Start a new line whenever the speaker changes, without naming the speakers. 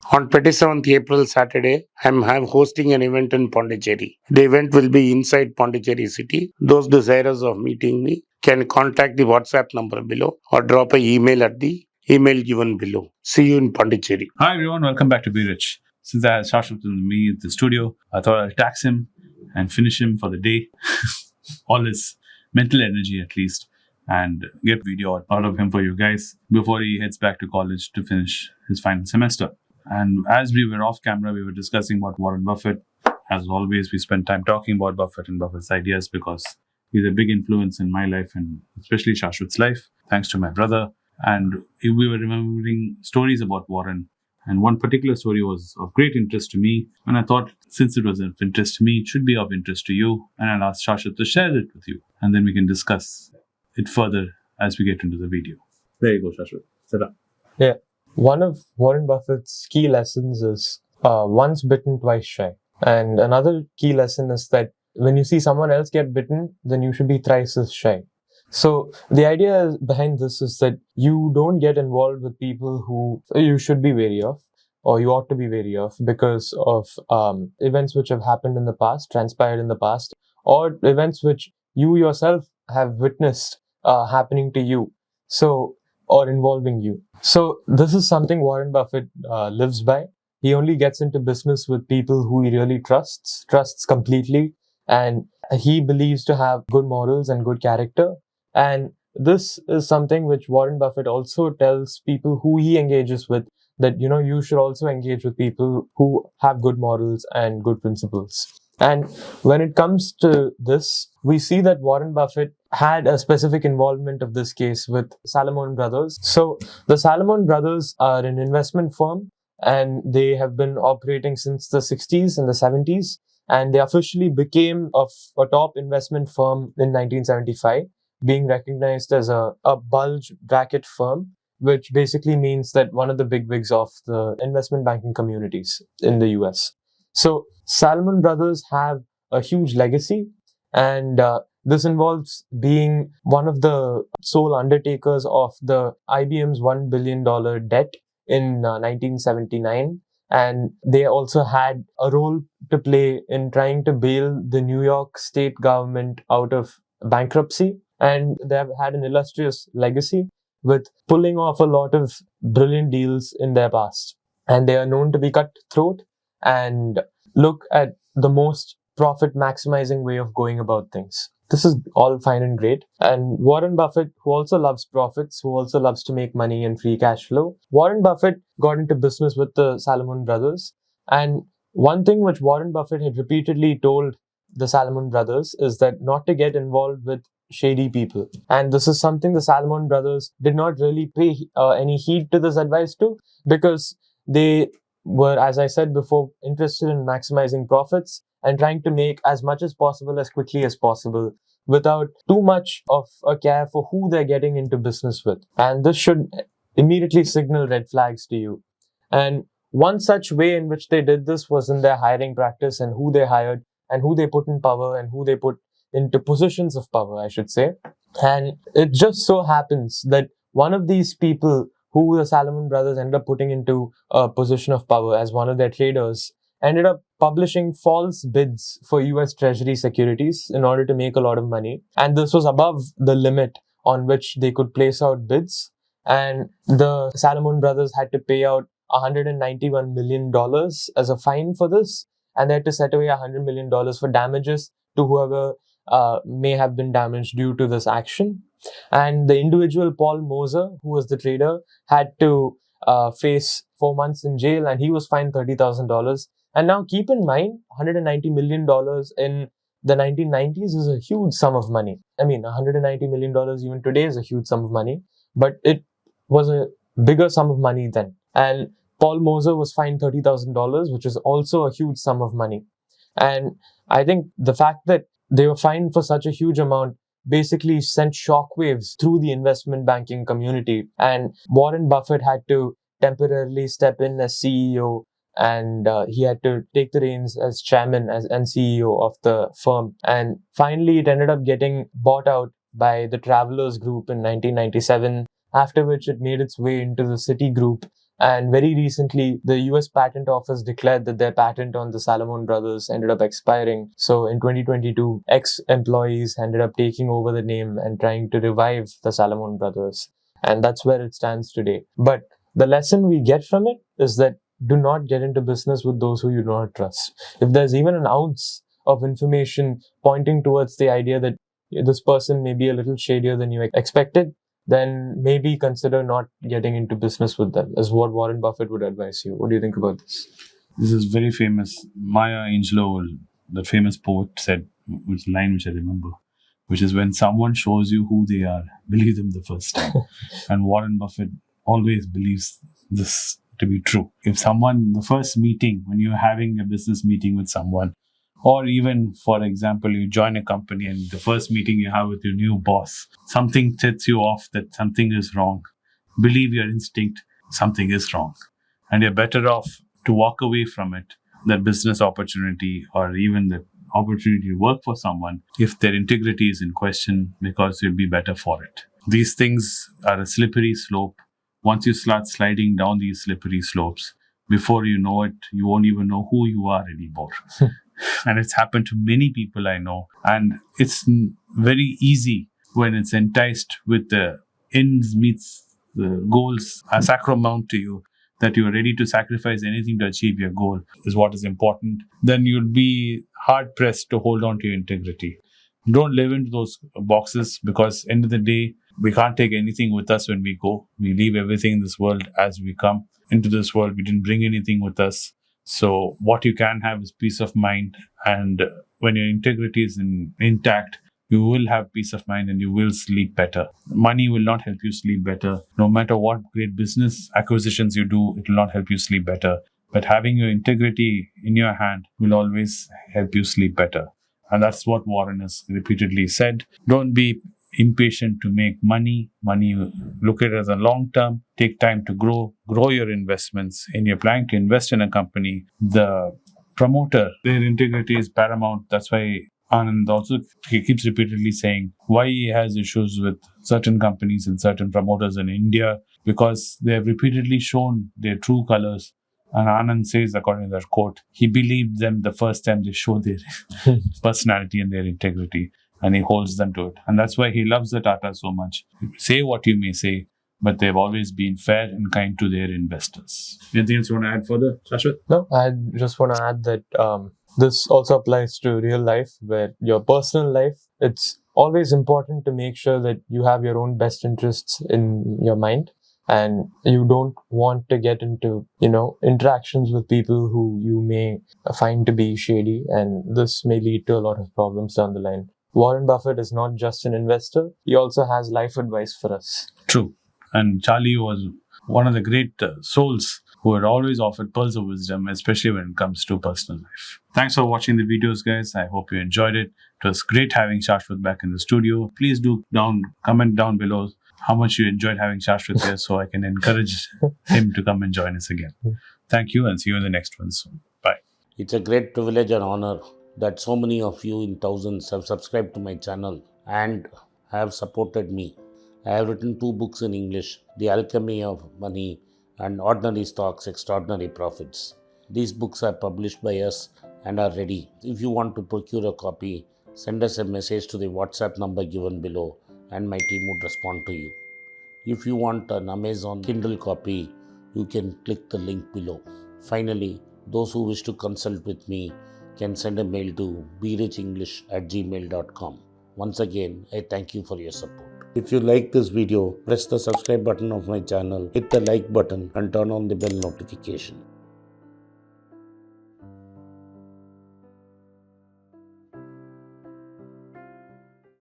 On 27th April, Saturday, I'm hosting an event in Pondicherry. The event will be inside Pondicherry city. Those desirous of meeting me can contact the WhatsApp number below or drop an email at the email given below. See you in Pondicherry.
Hi everyone, welcome back to Be Rich. Since I had Sashwath with me at the studio, I thought I'll tax him and finish him for the day. All his mental energy at least, and get video out of him for you guys before he heads back to college to finish his final semester. And as we were off camera, we were discussing about Warren Buffett. As always, we spent time talking about Buffett and Buffett's ideas because he's a big influence in my life and especially Shashwath's life, thanks to my brother. And we were remembering stories about Warren. And one particular story was of great interest to me. And I thought, since it was of interest to me, it should be of interest to you. And I'll ask Shashwath to share it with you. And then we can discuss it further as we get into the video. There you go, Shashwath. Set up.
Yeah. One of Warren Buffett's key lessons is once bitten, twice shy. And another key lesson is that when you see someone else get bitten, then you should be thrice as shy. So the idea behind this is that you don't get involved with people who you should be wary of, or you ought to be wary of, because of events which have happened in the past, transpired in the past, or events which you yourself have witnessed happening to you. Or involving you. So this is something Warren Buffett lives by. He only gets into business with people who he really trusts completely, and he believes to have good morals and good character. And this is something which Warren Buffett also tells people who he engages with, that, you should also engage with people who have good morals and good principles. And when it comes to this, we see that Warren Buffett had a specific involvement of this case with Salomon Brothers. So the Salomon Brothers are an investment firm, and they have been operating since the 60s and the 70s. And they officially became a top investment firm in 1975, being recognized as a bulge bracket firm, which basically means that one of the bigwigs of the investment banking communities in the US. So Salomon Brothers have a huge legacy, and this involves being one of the sole undertakers of the IBM's $1 billion debt in 1979. And they also had a role to play in trying to bail the New York state government out of bankruptcy. And they have had an illustrious legacy with pulling off a lot of brilliant deals in their past. And they are known to be cutthroat and look at the most profit maximizing way of going about things. This is all fine and great. And Warren Buffett, who also loves profits, who also loves to make money and free cash flow, Warren Buffett got into business with the Salomon Brothers. And one thing which Warren Buffett had repeatedly told the Salomon Brothers is that not to get involved with shady people. And this is something the Salomon Brothers did not really pay any heed to this advice to, because they were, as I said before, interested in maximizing profits and trying to make as much as possible as quickly as possible without too much of a care for who they're getting into business with. And this should immediately signal red flags to you. And one such way in which they did this was in their hiring practice, and who they hired and who they put in power and who they put into positions of power, I should say. And it just so happens that one of these people who the Salomon Brothers ended up putting into a position of power as one of their traders ended up publishing false bids for US Treasury securities in order to make a lot of money. And this was above the limit on which they could place out bids. And the Salomon Brothers had to pay out $191 million as a fine for this. And they had to set away $100 million for damages to whoever may have been damaged due to this action. And the individual Paul Moser, who was the trader, had to face 4 months in jail, and he was fined $30,000. And now keep in mind, $190 million in the 1990s is a huge sum of money. I mean, $190 million even today is a huge sum of money, but it was a bigger sum of money then. And Paul Moser was fined $30,000, which is also a huge sum of money. And I think the fact that they were fined for such a huge amount basically sent shockwaves through the investment banking community. And Warren Buffett had to temporarily step in as CEO, and he had to take the reins as chairman and CEO of the firm. And finally, it ended up getting bought out by the Travelers Group in 1997, after which it made its way into the Citigroup And very recently, the US Patent Office declared that their patent on the Salomon brothers ended up expiring. So in 2022, ex-employees ended up taking over the name and trying to revive the Salomon brothers. And that's where it stands today. But the lesson we get from it is that do not get into business with those who you do not trust. If there's even an ounce of information pointing towards the idea that this person may be a little shadier than you expected, then maybe consider not getting into business with them, is what Warren Buffett would advise you. What do you think about this?
This is very famous. Maya Angelou, that famous poet, said, which line which I remember, which is, when someone shows you who they are, believe them the first time. And Warren Buffett always believes this to be true. If someone, the first meeting, when you're having a business meeting with someone, or even, for example, you join a company and the first meeting you have with your new boss, something sets you off that something is wrong. Believe your instinct, something is wrong. And you're better off to walk away from it, that business opportunity or even the opportunity to work for someone, if their integrity is in question, because you'll be better for it. These things are a slippery slope. Once you start sliding down these slippery slopes, before you know it, you won't even know who you are anymore. And it's happened to many people I know. And it's very easy when it's enticed with the ends meets the goals are sacrosanct to you, that you are ready to sacrifice anything to achieve your goal is what is important. Then you'll be hard pressed to hold on to your integrity. Don't live into those boxes, because end of the day, we can't take anything with us when we go. We leave everything in this world as we come into this world. We didn't bring anything with us. So what you can have is peace of mind. And when your integrity is intact, you will have peace of mind and you will sleep better. Money will not help you sleep better. No matter what great business acquisitions you do, it will not help you sleep better. But having your integrity in your hand will always help you sleep better. And that's what Warren has repeatedly said. Don't be impatient to make money. Look at it as a long term. Take time to grow your investments. And you're planning to invest in a company, the promoter, their integrity is paramount. That's why Anand also, he keeps repeatedly saying why he has issues with certain companies and certain promoters in India, because they have repeatedly shown their true colors. And Anand says, according to that quote, he believed them the first time they show their personality and their integrity, and he holds them to it. And that's why he loves the Tata so much. Say what you may say, but they've always been fair and kind to their investors. Anything else you want to add further, Sashwath?
No, I just want to add that this also applies to real life, where your personal life, it's always important to make sure that you have your own best interests in your mind. And you don't want to get into, interactions with people who you may find to be shady. And this may lead to a lot of problems down the line. Warren Buffett is not just an investor. He also has life advice for us.
True. And Charlie was one of the great souls who had always offered pearls of wisdom, especially when it comes to personal life. Thanks for watching the videos, guys. I hope you enjoyed it. It was great having Sashwath back in the studio. Please do comment down below how much you enjoyed having Sashwath here, so I can encourage him to come and join us again. Thank you, and see you in the next one soon. Bye.
It's a great privilege and honor that so many of you in thousands have subscribed to my channel and have supported me. I have written 2 books in English, The Alchemy of Money and Ordinary Stocks, Extraordinary Profits. These books are published by us and are ready. If you want to procure a copy, send us a message to the WhatsApp number given below and my team would respond to you. If you want an Amazon Kindle copy, you can click the link below. Finally, those who wish to consult with me can send a mail to berichenglish@gmail.com. Once again, I thank you for your support. If you like this video, press the subscribe button of my channel, hit the like button and turn on the bell notification.